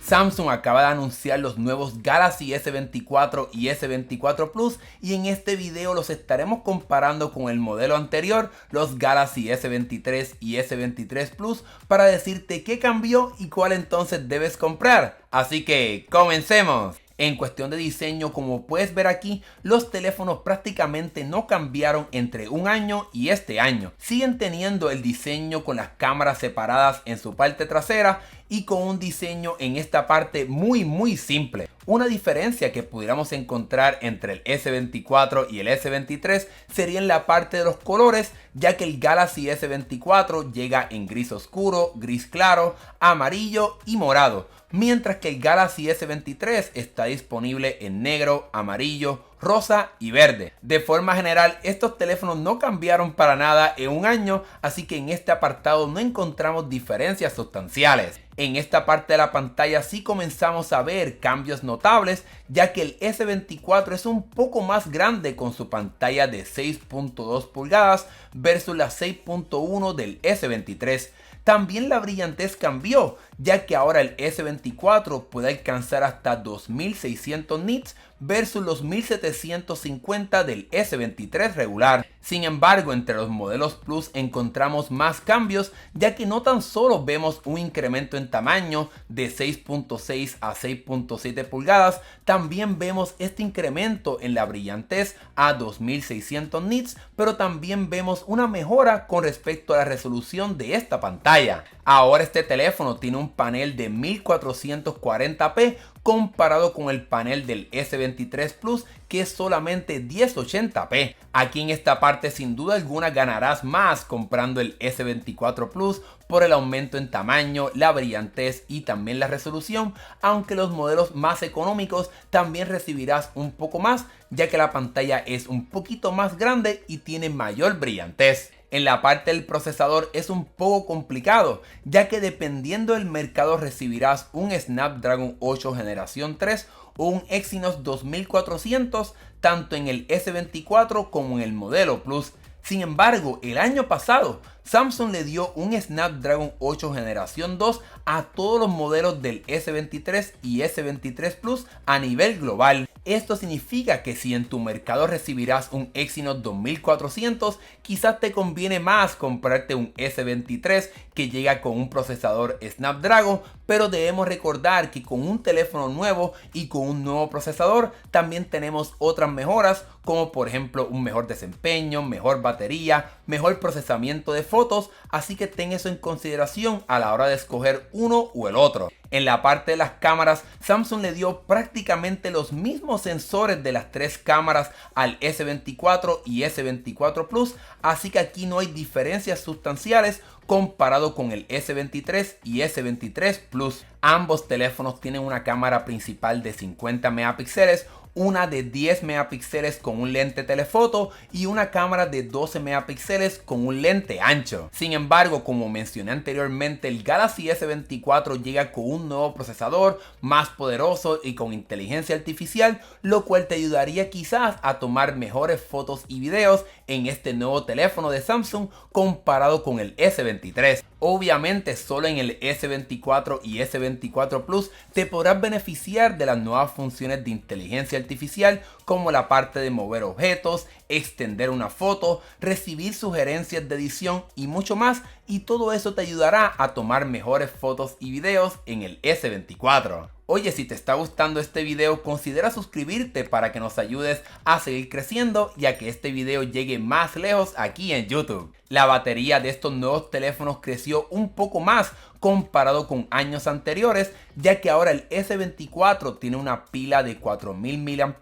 Samsung acaba de anunciar los nuevos Galaxy S24 y S24 Plus y en este video los estaremos comparando con el modelo anterior, los Galaxy S23 y S23 Plus, para decirte qué cambió y cuál entonces debes comprar. Así que comencemos. En cuestión de diseño, como puedes ver aquí, los teléfonos prácticamente no cambiaron entre un año y este año. Siguen teniendo el diseño con las cámaras separadas en su parte trasera y con un diseño en esta parte muy simple. Una diferencia que pudiéramos encontrar entre el S24 y el S23 sería en la parte de los colores, ya que el Galaxy S24 llega en gris oscuro, gris claro, amarillo y morado, mientras que el Galaxy S23 está disponible en negro, amarillo, rosa y verde. De forma general, estos teléfonos no cambiaron para nada en un año, así que en este apartado no encontramos diferencias sustanciales. En esta parte de la pantalla sí comenzamos a ver cambios notables, ya que el S24 es un poco más grande con su pantalla de 6.2 pulgadas versus la 6.1 del S23. También la brillantez cambió, ya que ahora el S24 puede alcanzar hasta 2600 nits versus los 1750 del S23 regular. Sin embargo, entre los modelos Plus encontramos más cambios, ya que no tan solo vemos un incremento en tamaño de 6.6 a 6.7 pulgadas, también vemos este incremento en la brillantez a 2600 nits, pero también vemos una mejora con respecto a la resolución de esta pantalla. Ahora este teléfono tiene un panel de 1440p comparado con el panel del S23 Plus, que es solamente 1080p. Aquí en esta parte sin duda alguna ganarás más comprando el S24 Plus por el aumento en tamaño, la brillantez y también la resolución, aunque los modelos más económicos también recibirás un poco más, ya que la pantalla es un poquito más grande y tiene mayor brillantez. En la parte del procesador es un poco complicado, ya que dependiendo del mercado recibirás un Snapdragon 8 generación 3 o un Exynos 2400 tanto en el S24 como en el modelo Plus. Sin embargo, el año pasado Samsung le dio un Snapdragon 8 generación 2 a todos los modelos del S23 y S23 Plus a nivel global. Esto significa que si en tu mercado recibirás un Exynos 2400, quizás te conviene más comprarte un S23 que llega con un procesador Snapdragon, pero debemos recordar que con un teléfono nuevo y con un nuevo procesador también tenemos otras mejoras, como por ejemplo un mejor desempeño, mejor batería, mejor procesamiento de fotos, así que ten eso en consideración a la hora de escoger uno o el otro. En la parte de las cámaras, Samsung le dio prácticamente los mismos sensores de las tres cámaras al S24 y S24 Plus, así que aquí no hay diferencias sustanciales comparado con el S23 y S23 Plus. Ambos teléfonos tienen una cámara principal de 50 megapíxeles, una de 10 megapíxeles con un lente telefoto y una cámara de 12 megapíxeles con un lente ancho. Sin embargo, como mencioné anteriormente, el Galaxy S24 llega con un nuevo procesador más poderoso y con inteligencia artificial, lo cual te ayudaría quizás a tomar mejores fotos y videos en este nuevo teléfono de Samsung comparado con el S23. Obviamente solo en el S24 y S24 Plus te podrás beneficiar de las nuevas funciones de inteligencia artificial, como la parte de mover objetos, extender una foto, recibir sugerencias de edición y mucho más, y todo eso te ayudará a tomar mejores fotos y videos en el S24. Oye, si te está gustando este video, considera suscribirte para que nos ayudes a seguir creciendo y a que este video llegue más lejos aquí en YouTube. La batería de estos nuevos teléfonos creció un poco más comparado con años anteriores, ya que ahora el S24 tiene una pila de 4000 mAh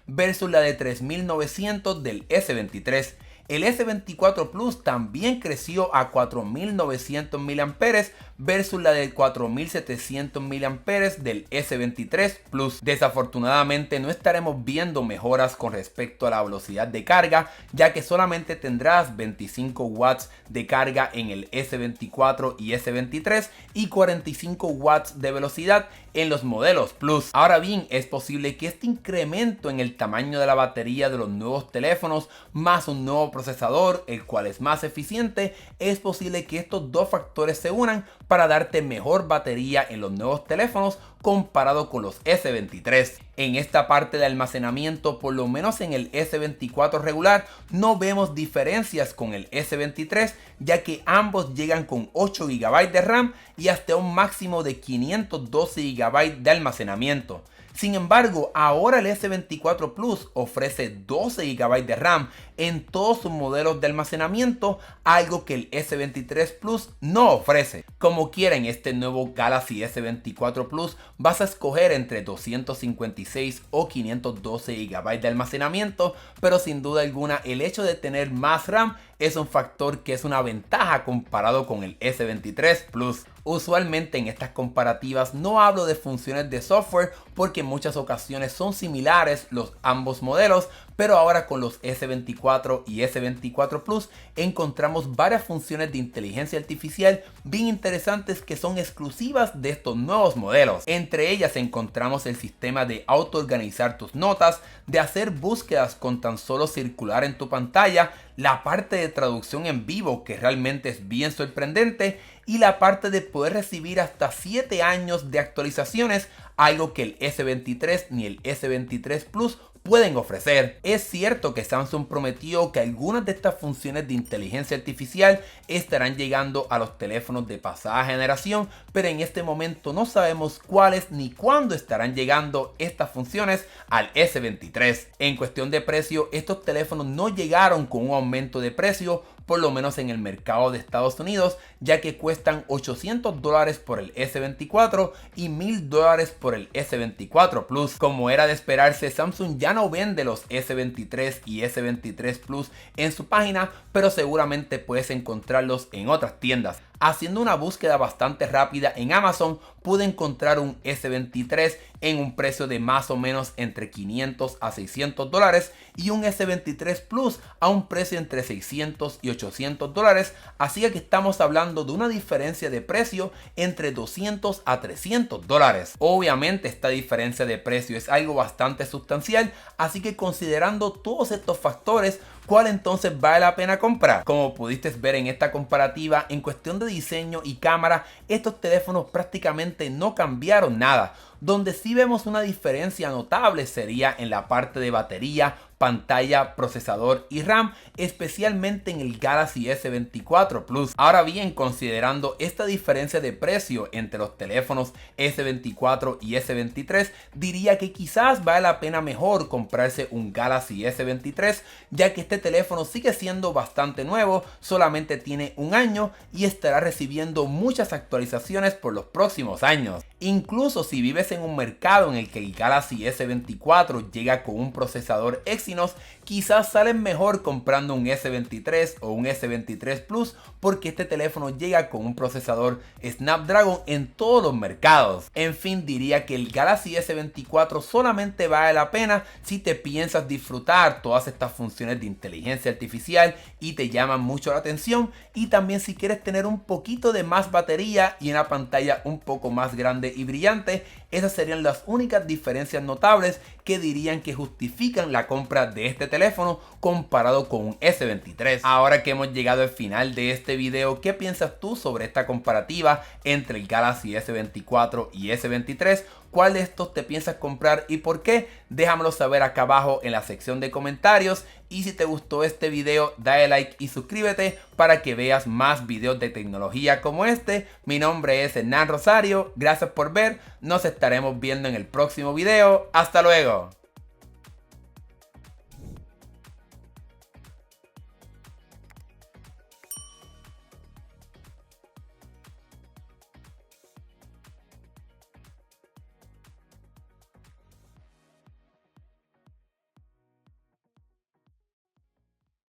versus la de 3900 del S23. El S24 Plus también creció a 4900 mAh versus la de 4700 mAh del S23 Plus. Desafortunadamente no estaremos viendo mejoras con respecto a la velocidad de carga, ya que solamente tendrás 25 watts de carga en el S24 y S23 y 45 watts de velocidad en los modelos Plus. Ahora bien, es posible que este incremento en el tamaño de la batería de los nuevos teléfonos más un nuevo procesador, el cual es más eficiente, es posible que estos dos factores se unan para darte mejor batería en los nuevos teléfonos comparado con los S23. En esta parte de almacenamiento, por lo menos en el S24 regular, no vemos diferencias con el S23, ya que ambos llegan con 8 GB de RAM y hasta un máximo de 512 GB de almacenamiento. Sin embargo, ahora el S24 Plus ofrece 12 GB de RAM en todos sus modelos de almacenamiento, algo que el S23 Plus no ofrece. Como quiera, en este nuevo Galaxy S24 Plus vas a escoger entre 256 o 512 GB de almacenamiento, pero sin duda alguna el hecho de tener más RAM es un factor que es una ventaja comparado con el S23 Plus. Usualmente en estas comparativas no hablo de funciones de software porque en muchas ocasiones son similares los ambos modelos, pero ahora con los S24 y S24 Plus encontramos varias funciones de inteligencia artificial bien interesantes que son exclusivas de estos nuevos modelos. Entre ellas encontramos el sistema de autoorganizar tus notas, de hacer búsquedas con tan solo circular en tu pantalla, la parte de traducción en vivo que realmente es bien sorprendente y la parte de poder recibir hasta 7 años de actualizaciones, algo que el S23 ni el S23 Plus pueden ofrecer. Es cierto que Samsung prometió que algunas de estas funciones de inteligencia artificial estarán llegando a los teléfonos de pasada generación, pero en este momento no sabemos cuáles ni cuándo estarán llegando estas funciones al S23. En cuestión de precio, estos teléfonos no llegaron con un aumento de precio, por lo menos en el mercado de Estados Unidos, ya que cuestan $800 por el S24 y $1000 por el S24 Plus. Como era de esperarse, Samsung ya no vende los S23 y S23 Plus en su página, pero seguramente puedes encontrarlos en otras tiendas. Haciendo una búsqueda bastante rápida en Amazon, pude encontrar un S23 en un precio de más o menos entre $500 a $600 y un S23 Plus a un precio entre $600 y $800, así que estamos hablando de una diferencia de precio entre $200 a $300. Obviamente esta diferencia de precio es algo bastante sustancial, así que considerando todos estos factores, ¿cuál entonces vale la pena comprar? Como pudiste ver en esta comparativa, en cuestión de diseño y cámara, estos teléfonos prácticamente no cambiaron nada. Donde sí vemos una diferencia notable sería en la parte de batería, pantalla, procesador y RAM, especialmente en el Galaxy S24 Plus. Ahora bien, considerando esta diferencia de precio entre los teléfonos S24 y S23, diría que quizás vale la pena mejor comprarse un Galaxy S23, ya que este teléfono sigue siendo bastante nuevo, solamente tiene un año y estará recibiendo muchas actualizaciones por los próximos años. Incluso si vives en un mercado en el que el Galaxy S24 llega con un procesador Exynos, quizás salen mejor comprando un S23 o un S23 Plus, porque este teléfono llega con un procesador Snapdragon en todos los mercados. En fin, diría que el Galaxy S24 solamente vale la pena si te piensas disfrutar todas estas funciones de inteligencia artificial y te llaman mucho la atención, y también si quieres tener un poquito de más batería y una pantalla un poco más grande y brillante. Esas serían las únicas diferencias notables que dirían que justifican la compra de este teléfono comparado con un S23. Ahora que hemos llegado al final de este video, ¿qué piensas tú sobre esta comparativa entre el Galaxy S24 y S23? ¿Cuál de estos te piensas comprar y por qué? Déjamelo saber acá abajo en la sección de comentarios. Y si te gustó este video, dale like y suscríbete para que veas más videos de tecnología como este. Mi nombre es Hernán Rosario, gracias por ver, nos estaremos viendo en el próximo video. ¡Hasta luego!